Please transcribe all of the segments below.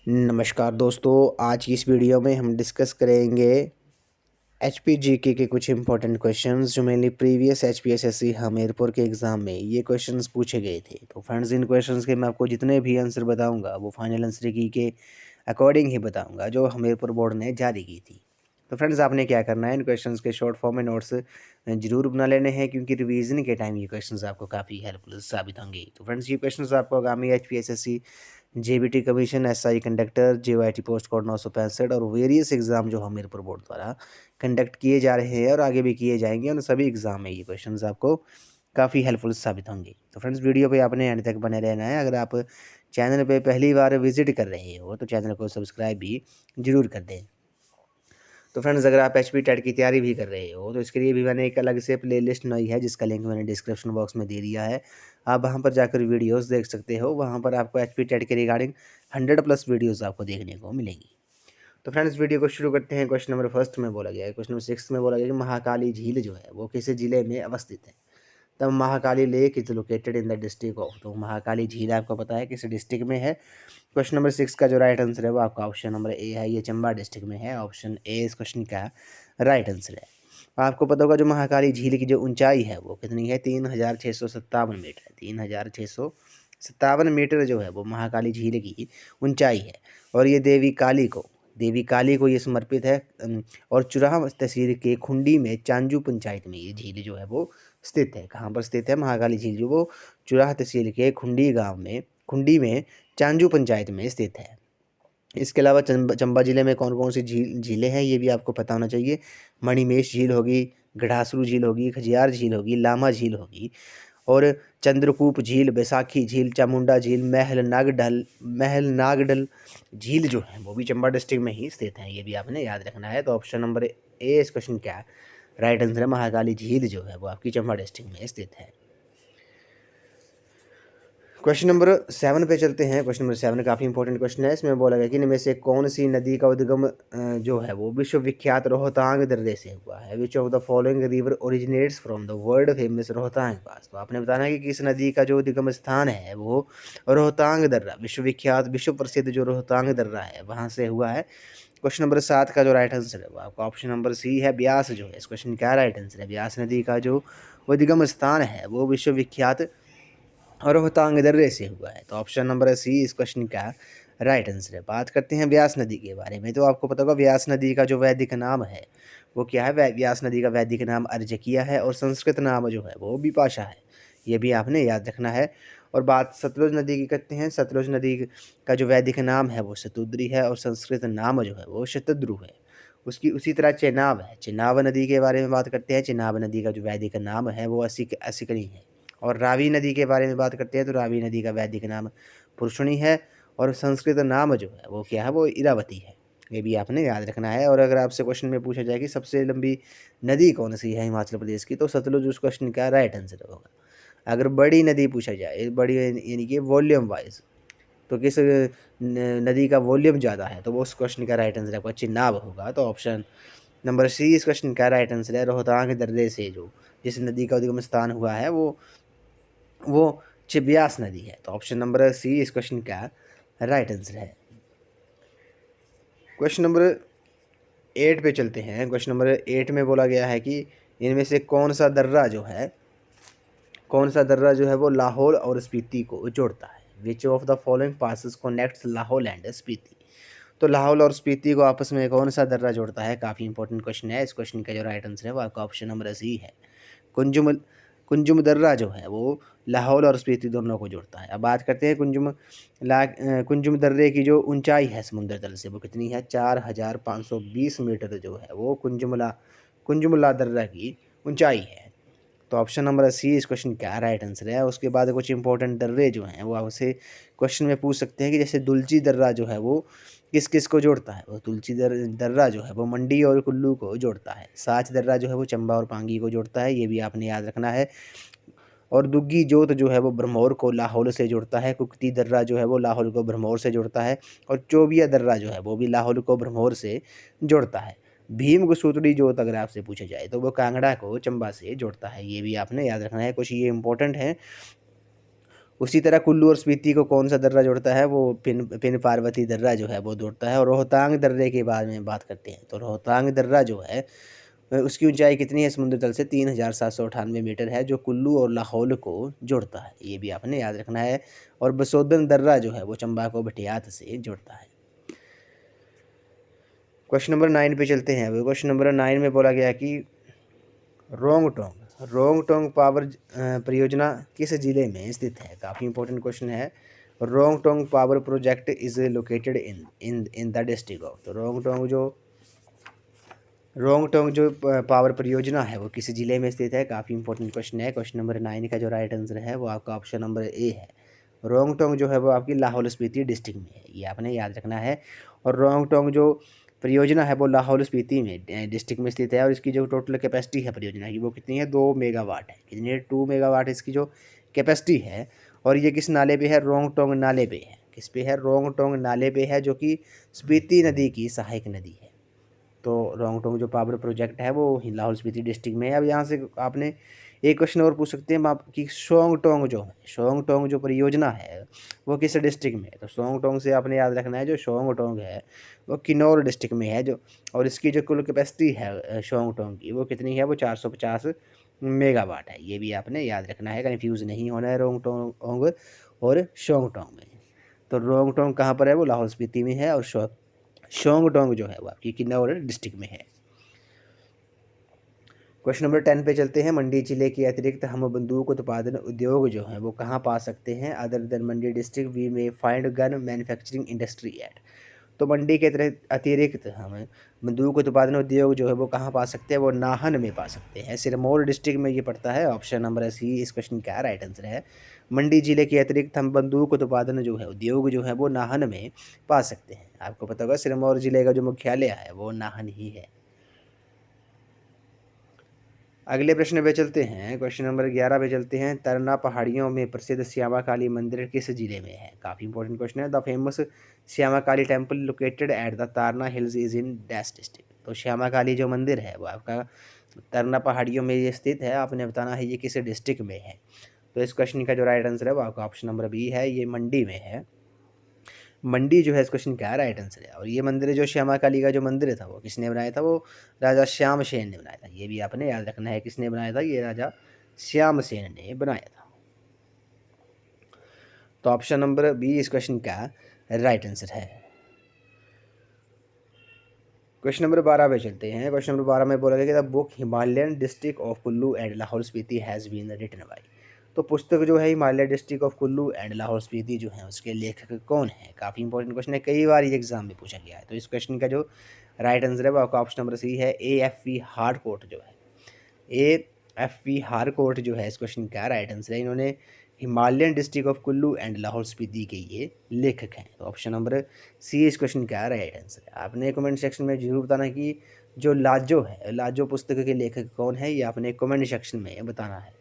नमस्कार दोस्तों, आज की इस वीडियो में हम डिस्कस करेंगे एचपीजीके के कुछ इंपॉर्टेंट क्वेश्चंस जो मेनली प्रीवियस एचपीएसएससी हमीरपुर के एग्ज़ाम में ये क्वेश्चंस पूछे गए थे। तो फ्रेंड्स, इन क्वेश्चंस के मैं आपको जितने भी आंसर बताऊंगा वो फाइनल आंसर की के अकॉर्डिंग ही बताऊंगा जो हमीरपुर बोर्ड ने जारी की थी। तो फ्रेंड्स, आपने क्या करना है, इन क्वेश्चंस के शॉर्ट फॉर्म में नोट्स जरूर बना लेने हैं क्योंकि रिवीजन के टाइम ये क्वेश्चंस आपको काफ़ी हेल्पफुल साबित होंगे। तो फ्रेंड्स, ये क्वेश्चंस आपको आगामी HPSSC JBT commission, SI conductor, JYT post code 965 और वेरियस एग्ज़ाम जो हमीरपुर बोर्ड द्वारा कंडक्ट किए जा रहे हैं और आगे भी किए जाएंगे, उन सभी एग्ज़ाम में ये क्वेश्चंस आपको काफ़ी हेल्पफुल साबित होंगे। तो फ्रेंड्स, वीडियो पे आपने एंड तक बने रहना है। अगर आप चैनल पे पहली बार विजिट कर रहे हो तो चैनल को सब्सक्राइब भी जरूर कर दें। तो फ्रेंड्स, अगर आप एचपी टेट की तैयारी भी कर रहे हो तो इसके लिए भी मैंने एक अलग से प्लेलिस्ट बनाई है जिसका लिंक मैंने डिस्क्रिप्शन बॉक्स में दे दिया है। आप वहां पर जाकर वीडियोस देख सकते हो। वहां पर आपको एचपी टेट के रिगार्डिंग 100+ वीडियोस आपको देखने को मिलेंगी। तो फ्रेंड्स, वीडियो को शुरू करते हैं। क्वेश्चन नंबर फर्स्ट में बोला गया है, क्वेश्चन नंबर 6 में बोला गया कि महाकाली झील जो है वो किस जिले में अवस्थित है। तब Mahakali lake is located in the district of, तो महाकाली झील आपको पता है किस डिस्ट्रिक्ट में है। क्वेश्चन नंबर 6 का जो राइट आंसर है वो आपका ऑप्शन नंबर ए है, ये चंबा डिस्ट्रिक्ट में है। ऑप्शन ए इस क्वेश्चन का राइट आंसर है। आपको पता होगा जो महाकाली झील की जो ऊंचाई है वो कितनी है, 3657 मीटर। 3657 मीटर जो है वो महाकाली झील की ऊंचाई है। और ये देवी काली को ये समर्पित है। और चुराह तहसील के खुंडी में चांजू पंचायत में ये झील जो है वो स्थित है। कहाँ पर स्थित है महाकाली झील, जो वो चुराह तहसील के खुंडी में चांजू पंचायत में स्थित है। इसके अलावा चंबा जिले में कौन कौन सी झीलें हैं ये भी आपको पता होना चाहिए। मणिमेश झील होगी, गढ़ासरू झील होगी, खजियार झील होगी, लामा झील होगी और चंद्रकूप झील, बैसाखी झील, चामुंडा झील, महल नागडल झील जो है वो भी चंबा डिस्ट्रिक्ट में ही स्थित है। ये भी आपने याद रखना है। तो ऑप्शन नंबर ए इस क्वेश्चन क्या है, राइट आंसर है। महाकाली झील जो है वो आपकी चंबा डिस्ट्रिक्ट में स्थित है। क्वेश्चन नंबर 7 पे चलते हैं। क्वेश्चन नंबर 7 काफ़ी इंपॉर्टेंट क्वेश्चन है। इसमें बोला गया कि इनमें से कौन सी नदी का उद्गम जो है वो विश्वविख्यात रोहतांग दर्रे से हुआ है। Which of the following river originates from the world famous Rohtang pass. तो आपने बताना है कि किस नदी का जो उद्गम स्थान है वो रोहतांग दर्रा, विश्वविख्यात विश्व प्रसिद्ध जो रोहतांग दर्रा है वहाँ से हुआ है। क्वेश्चन नंबर 7 का जो राइट आंसर है वो आपका ऑप्शन नंबर सी है, ब्यास जो है। इस क्वेश्चन का राइट आंसर है, ब्यास नदी का जो उद्गम स्थान है वो विश्वविख्यात रोहतांग दर्रे से हुआ है। तो ऑप्शन नंबर सी इस क्वेश्चन का राइट आंसर है। बात करते हैं व्यास नदी के बारे में। तो आपको पता होगा व्यास नदी का जो वैदिक नाम है वो क्या है। व्यास नदी का वैदिक नाम अर्जकिया है और संस्कृत नाम जो है वो विपाशा है। ये भी आपने याद रखना है। और बात सतलुज नदी की करते हैं। सतलुज नदी का जो वैदिक नाम है वो शतुद्री है और संस्कृत नाम जो है वो शतद्रु है। उसकी उसी तरह चेनाब है। चेनाब नदी के बारे में बात करते हैं। चेनाब नदी का जो वैदिक नाम है वो असिकनी है। और रावी नदी के बारे में बात करते हैं तो रावी नदी का वैदिक नाम पुरुषणी है और संस्कृत नाम जो है वो क्या है, वो इरावती है। ये भी आपने याद रखना है। और अगर आपसे क्वेश्चन में पूछा जाए कि सबसे लंबी नदी कौन सी है हिमाचल प्रदेश की, तो सतलुज उस क्वेश्चन का राइट आंसर होगा। अगर बड़ी नदी पूछा जाए, बड़ी यानी कि वॉल्यूम वाइज, तो किस नदी का वॉल्यूम ज़्यादा है, तो वो उस क्वेश्चन का राइट आंसर आपका चिनाब होगा। तो ऑप्शन नंबर सी इस क्वेश्चन का राइट आंसर है। रोहतांग दर्रे से जो जिस नदी का उद्गम स्थान हुआ है वो ब्यास नदी है। तो ऑप्शन नंबर सी इस क्वेश्चन का राइट आंसर है। क्वेश्चन नंबर 8 पे चलते हैं। क्वेश्चन नंबर 8 में बोला गया है कि इनमें से कौन सा दर्रा जो है वो लाहौल और स्पीति को जोड़ता है। Which of the following passes connects Lahaul and Spiti. तो लाहौल और स्पीति को आपस में कौन सा दर्रा जोड़ता है, काफ़ी इंपॉर्टेंट क्वेश्चन है। इस क्वेश्चन का जो राइट आंसर है वो आपका ऑप्शन नंबर सी है। कुंजुम कुंजुम दर्रा जो है वो लाहौल और स्पीति दोनों को जोड़ता है। अब बात करते हैं कुंजुम दर्रे की जो ऊंचाई है समुद्र तल से वो कितनी है। 4520 मीटर जो है वो कुंजुमला दर्रा की ऊंचाई है। तो ऑप्शन नंबर सी इस क्वेश्चन का राइट आंसर है। उसके बाद कुछ इंपॉर्टेंट दर्रे जो हैं वो आपसे क्वेश्चन में पूछ सकते हैं कि जैसे दुलची दर्रा जो है वो किस किस को जोड़ता है। वो दर्रा जो है वो मंडी और कुल्लू को जोड़ता है। साच दर्रा जो है वो चंबा और पांगी को जोड़ता है। ये भी आपने याद रखना है। और दुग्गी जोत जो है वो भरमौर को लाहौल से जोड़ता है। कुक्ती दर्रा जो है वो लाहौल को भरमौर से जोड़ता है। और चोबिया दर्रा जो है वो भी लाहौल को भरमौर से जोड़ता है। भीम गुसूतड़ी जोत अगर आपसे पूछा जाए तो वो कांगड़ा को चंबा से जोड़ता है। ये भी आपने याद रखना है। कुछ ये इंपॉर्टेंट है उसी तरह कुल्लू और स्पीति को कौन सा दर्रा जोड़ता है, वो पिन पार्वती दर्रा जो है वो जोड़ता है। और रोहतांग दर्रे के बारे में बात करते हैं, तो रोहतांग दर्रा जो है उसकी ऊंचाई कितनी है समुद्र तल से, 3798 मीटर है, जो कुल्लू और लाहौल को जोड़ता है, ये भी आपने याद रखना है। और बसोदन दर्रा जो है वो चंबा को भटियात से जोड़ता है। क्वेश्चन नंबर 9 पे चलते हैं। अब क्वेश्चन नंबर 9 में बोला गया कि रोंगटोंग पावर परियोजना किस जिले में स्थित है, काफ़ी इंपॉर्टेंट क्वेश्चन है। Rongtong power project is located in the district of, तो रोंगटोंग जो पावर परियोजना है वो किस जिले में स्थित है, काफ़ी इंपॉर्टेंट क्वेश्चन है। क्वेश्चन नंबर 9 का जो राइट आंसर है वो आपका ऑप्शन नंबर ए है। रोंगटोंग जो है वो आपकी लाहौल स्पीति डिस्ट्रिक्ट में है, ये आपने याद रखना है। और रोंगटोंग जो परियोजना है वो लाहौल स्पीति में डिस्ट्रिक्ट में स्थित है। और इसकी जो टोटल कैपेसिटी है परियोजना की वो कितनी है, 2 मेगावाट है। कितनी है, 2 मेगावाट इसकी जो कैपेसिटी है। और ये किस नाले पे है, रोंगटोंग नाले पे है। किस पे है, रोंगटोंग नाले पे है, जो कि स्पीति नदी की सहायक नदी है। तो रोंगटोंग जो पावर प्रोजेक्ट है वो लाहौल स्पीति डिस्ट्रिक्ट में है। अब यहाँ से आपने एक क्वेश्चन और पूछ सकते हैं आप कि सोंगटोंग जो परियोजना है वो किस डिस्ट्रिक्ट में है, तो सोंगटोंग से आपने याद रखना है जो सोंगटोंग है वो किन्नौर डिस्ट्रिक्ट में है। जो और इसकी जो कुल कैपेसिटी है सोंगटोंग की वो कितनी है, वो 450 मेगावाट है, ये भी आपने याद रखना है, कन्फ्यूज़ नहीं होना है रोंगटोंग और सोंगटोंग में। तो रोंगटोंग कहाँ पर है, वो लाहौल स्पीति में है। और सोंगटोंग जो है वो आपकी किन्नौर डिस्ट्रिक्ट में है। क्वेश्चन नंबर 10 पे चलते हैं। मंडी जिले के अतिरिक्त हम बंदूक उत्पादन उद्योग जो है वो कहाँ पा सकते हैं, other than Mandi district we may find gun manufacturing industry at, तो मंडी के अतिरिक्त हम बंदूक उत्पादन उद्योग जो है वो कहाँ पा सकते हैं, वो नाहन में पा सकते हैं, सिरमौर डिस्ट्रिक्ट में ये पड़ता है। ऑप्शन नंबर सी इस क्वेश्चन का राइट आंसर है। मंडी जिले के अतिरिक्त हम बंदूक उत्पादन जो है उद्योग जो है वो नाहन में पा सकते हैं। आपको पता होगा सिरमौर जिले का जो मुख्यालय है वो नाहन ही है। अगले प्रश्न पे चलते हैं। क्वेश्चन नंबर 11 पे चलते हैं। तरना पहाड़ियों में प्रसिद्ध श्यामा काली मंदिर किस जिले में है, काफ़ी इंपॉर्टेंट क्वेश्चन है। The famous Shyama Kali temple located at the Tarna hills is in dash district, तो श्यामा काली जो मंदिर है वो आपका तरना पहाड़ियों में ये स्थित है, आपने बताना है ये किस डिस्ट्रिक्ट में है। तो इस क्वेश्चन का जो राइट आंसर है वो आपका ऑप्शन नंबर बी है, ये मंडी में है। मंडी जो है इस क्वेश्चन का राइट आंसर है। और ये मंदिर जो श्यामा काली का जो मंदिर था वो किसने बनाया था, वो राजा श्याम सेन ने बनाया था, ये भी आपने याद रखना है, किसने बनाया था, ये राजा श्याम सेन ने बनाया था। तो ऑप्शन नंबर बी इस क्वेश्चन का राइट आंसर है। क्वेश्चन नंबर 12 पे चलते हैं। क्वेश्चन नंबर 12 में बोला गया कि the book Himalayan district of Kullu and Lahaul Spiti has been written by, तो पुस्तक जो है Himalaya district of Kullu and Lahaul Spiti जो है उसके लेखक कौन है, काफ़ी इंपॉर्टेंट क्वेश्चन है, कई बार ये एग्जाम में पूछा गया है। तो इस क्वेश्चन का जो राइट आंसर है वो आपका ऑप्शन नंबर सी है, AFV हारकोट जो है, AFV हारकोट जो है इस क्वेश्चन का राइट आंसर है। इन्होंने Himalayan district of Kullu and Lahaul Spiti के ये लेखक हैं। तो ऑप्शन नंबर सी इस क्वेश्चन का राइट आंसर है। आपने कमेंट सेक्शन में जरूर बताना कि जो लाजो है, लाजो पुस्तक के लेखक कौन है, ये आपने कमेंट सेक्शन में बताना है।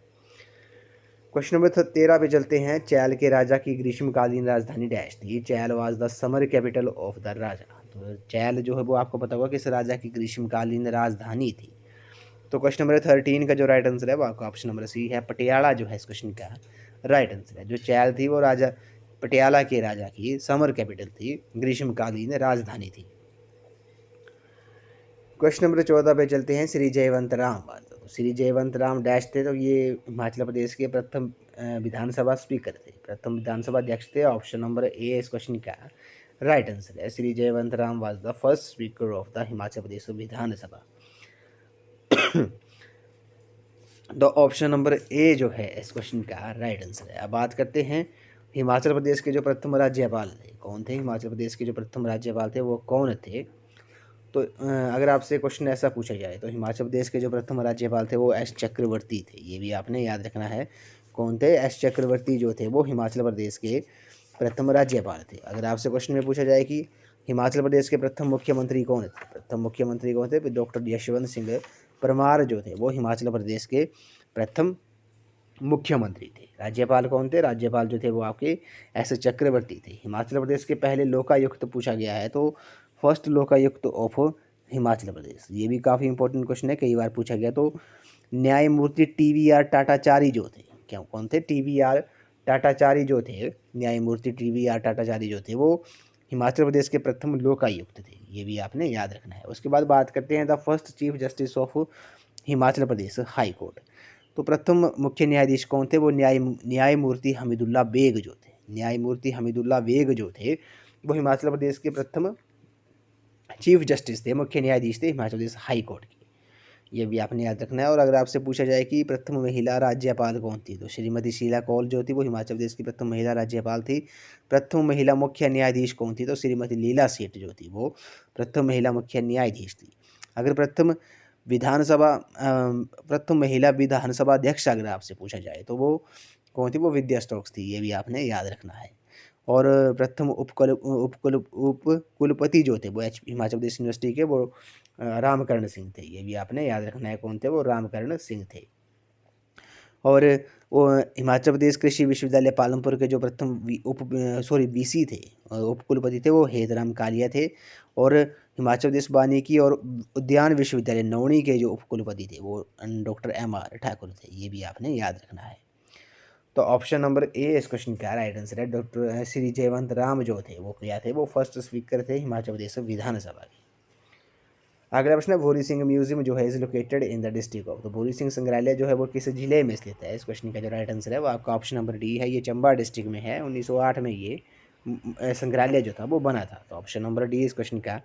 क्वेश्चन नंबर 13 पे चलते हैं। चैल के राजा की ग्रीष्मकालीन राजधानी डैश थी, Chail was the summer capital of the raja, तो चैल जो है वो आपको पता होगा किस राजा की ग्रीष्मकालीन राजधानी थी। तो क्वेश्चन नंबर 13 का जो राइट आंसर है वो आपका ऑप्शन नंबर सी है, पटियाला जो है इस क्वेश्चन का राइट आंसर है। जो चैल थी वो राजा पटियाला के राजा की समर कैपिटल थी, ग्रीष्मकालीन राजधानी थी। क्वेश्चन नंबर 14 पे चलते हैं। श्री जयवंत राम, तो श्री जयवंत राम डैश थे, तो ये हिमाचल प्रदेश के प्रथम विधानसभा स्पीकर थे, प्रथम विधानसभा अध्यक्ष थे। ऑप्शन नंबर ए इस क्वेश्चन का राइट आंसर है। Shri Jaywant Ram was the first speaker of the Himachal Pradesh Vidhan Sabha. तो ऑप्शन नंबर ए जो है इस क्वेश्चन का राइट आंसर है। अब बात करते हैं हिमाचल प्रदेश के जो प्रथम राज्यपाल थे, कौन थे, हिमाचल प्रदेश के जो प्रथम राज्यपाल थे वो कौन थे। तो अगर आपसे क्वेश्चन ऐसा पूछा जाए तो हिमाचल प्रदेश के जो प्रथम राज्यपाल थे वो एस चक्रवर्ती थे, ये भी आपने याद रखना है, कौन थे, एस चक्रवर्ती जो थे वो हिमाचल प्रदेश के प्रथम राज्यपाल थे। अगर आपसे क्वेश्चन में पूछा जाए कि हिमाचल प्रदेश के प्रथम मुख्यमंत्री कौन थे, प्रथम मुख्यमंत्री कौन थे, डॉक्टर यशवंत सिंह परमार जो थे वो हिमाचल प्रदेश के प्रथम मुख्यमंत्री थे। राज्यपाल कौन थे, राज्यपाल जो थे वो आपके एस चक्रवर्ती थे। हिमाचल प्रदेश के पहले लोकायुक्त पूछा गया है, तो फर्स्ट लोकायुक्त ऑफ हिमाचल प्रदेश, ये भी काफ़ी इंपॉर्टेंट क्वेश्चन है, कई बार पूछा गया। तो न्यायमूर्ति TVR टाटाचारी जो थे, क्या कौन थे, TVR टाटाचारी जो थे, न्यायमूर्ति TVR टाटाचारी जो थे, वो हिमाचल प्रदेश के प्रथम लोकायुक्त थे। ये भी आपने याद रखना है। उसके बाद बात करते हैं the first chief justice of Himachal Pradesh high court. तो प्रथम मुख्य न्यायाधीश कौन थे? वो न्यायमूर्ति हमीदुल्ला बेग जो थे। न्यायमूर्ति हमीदुल्ला बेग जो थे, वो हिमाचल प्रदेश के प्रथम चीफ जस्टिस थे, मुख्य न्यायाधीश थे हिमाचल प्रदेश हाई कोर्ट के। ये भी आपने याद रखना है। और अगर आपसे पूछा जाए कि प्रथम महिला राज्यपाल कौन थी, तो श्रीमती शीला कौल जो थी, वो हिमाचल प्रदेश की प्रथम महिला राज्यपाल थी। प्रथम महिला मुख्य न्यायाधीश कौन थी? तो श्रीमती लीला सेठ जो थी, वो प्रथम महिला मुख्य न्यायाधीश थी। अगर प्रथम महिला विधानसभा अध्यक्ष अगर आपसे पूछा जाए तो वो कौन थी? वो विद्या स्टोक्स थी। ये भी आपने याद रखना है। और प्रथम उपकुलपति जो थे, वो हिमाचल प्रदेश यूनिवर्सिटी के, वो रामकरण सिंह थे। ये भी आपने याद रखना है, कौन थे? वो रामकरण सिंह थे। और वो हिमाचल प्रदेश कृषि विश्वविद्यालय पालमपुर के जो प्रथम VC थे, उपकुलपति थे, वो हेतराम कालिया थे। और हिमाचल प्रदेश वानिकी और उद्यान विश्वविद्यालय नौणी के जो उपकुलपति थे, वो डॉक्टर MR ठाकुर थे। ये भी आपने याद रखना है। तो ऑप्शन नंबर ए इस क्वेश्चन का राइट आंसर है। डॉक्टर श्री जयवंत राम जो थे, वो क्या थे? वो फर्स्ट स्पीकर थे हिमाचल प्रदेश विधानसभा के। अगला प्रश्न है, भूरी सिंह म्यूजियम जो है is located in the district of. तो भूरी सिंह संग्रहालय जो है वो किस जिले में स्थित है? इस क्वेश्चन का जो राइट आंसर है वो आपका ऑप्शन नंबर डी है। ये चंबा डिस्ट्रिक्ट में है। 1908 में ये संग्रहालय जो था वो बना था। तो ऑप्शन नंबर डी इस क्वेश्चन का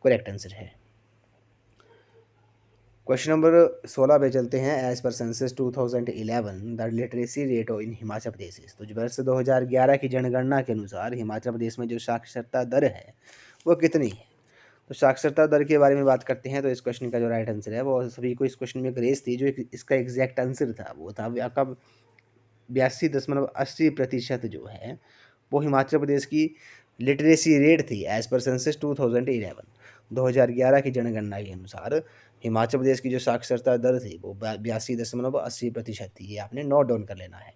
करेक्ट आंसर है। क्वेश्चन नंबर 16 पे चलते हैं। As per census 2011 the literacy rate in Himachal Pradesh. तो जो वर्ष 2011 की जनगणना के अनुसार हिमाचल प्रदेश में जो साक्षरता दर है वो कितनी है? तो साक्षरता दर के बारे में बात करते हैं। तो इस क्वेश्चन का जो राइट आंसर है, वो सभी को इस क्वेश्चन में ग्रेस थी। जो इसका एग्जैक्ट आंसर था वो था आपका 82.80% जो है वो हिमाचल प्रदेश की लिटरेसी रेट थी। एज पर सेंसस 2011 की जनगणना के अनुसार हिमाचल प्रदेश की जो साक्षरता दर थी वो 82.80% थी। ये आपने नोट डाउन कर लेना है।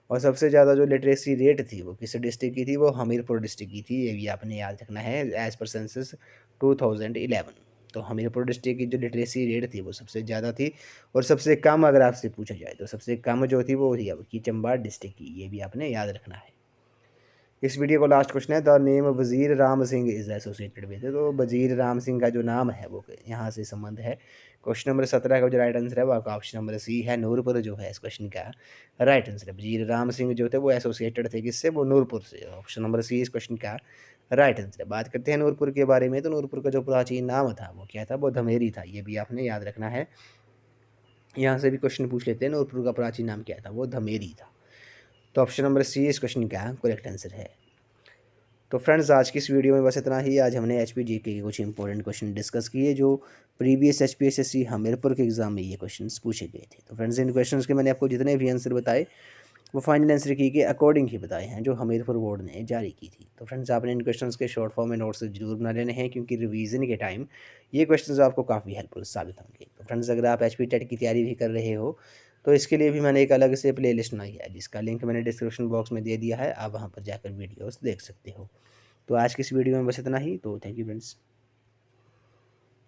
और सबसे ज़्यादा जो लिटरेसी रेट थी वो किस डिस्ट्रिक्ट की थी? वो हमीरपुर डिस्ट्रिक्ट की थी। ये भी आपने याद रखना है। एज पर सेंसस 2011 तो हमीरपुर डिस्ट्रिक्ट की जो लिटरेसी रेट थी वो सबसे ज़्यादा थी। और सबसे कम अगर आपसे पूछा जाए तो सबसे कम जो थी वो थी आपकी चंबा डिस्ट्रिक्ट की। ये भी आपने याद रखना है। इस वीडियो को लास्ट क्वेश्चन है, द नेम वजीर Ram Singh is associated with. तो वजीर राम सिंह का जो नाम है वो यहाँ से संबंध है। क्वेश्चन नंबर 17 का जो राइट आंसर है वो आपका ऑप्शन नंबर सी है। नूरपुर जो है इस क्वेश्चन का राइट आंसर है। वजीर राम सिंह जो थे वो एसोसिएटेड थे किससे? वो नूरपुर से। ऑप्शन नंबर सी इस क्वेश्चन का राइट आंसर है। बात करते हैं नूरपुर के बारे में। तो नूरपुर का जो प्राचीन नाम था वो क्या था? वो धमेरी था। ये भी आपने याद रखना है। यहाँ से भी क्वेश्चन पूछ लेते हैं, नूरपुर का प्राचीन नाम क्या था? वो धमेरी था। तो ऑप्शन नंबर सी इस क्वेश्चन का करेक्ट आंसर है। तो फ्रेंड्स आज की इस वीडियो में बस इतना ही। आज हमने HPGK के कुछ इंपॉर्टेंट क्वेश्चन डिस्कस किए जो प्रीवियस HPSSC हमीरपुर के एग्जाम में ये क्वेश्चंस पूछे गए थे। तो फ्रेंड्स इन क्वेश्चंस के मैंने आपको जितने भी आंसर बताए वो फाइनल आंसर की के अकॉर्डिंग ही बताए हैं जो हमीरपुर बोर्ड ने जारी की थी। तो फ्रेंड्स आपने इन क्वेश्चंस के शॉर्ट फॉर्म में नोट्स जरूर बना लेने हैं क्योंकि रिवीजन के टाइम ये क्वेश्चंस आपको काफ़ी हेल्पफुल साबित होंगे। तो फ्रेंड्स अगर आप HP टेट की तैयारी भी कर रहे हो तो इसके लिए भी मैंने एक अलग से प्ले लिस्ट बनाई है जिसका लिंक मैंने डिस्क्रिप्शन बॉक्स में दे दिया है। आप वहाँ पर जाकर वीडियोज़ देख सकते हो। तो आज की इस वीडियो में बस इतना ही। तो थैंक यू फ्रेंड्स।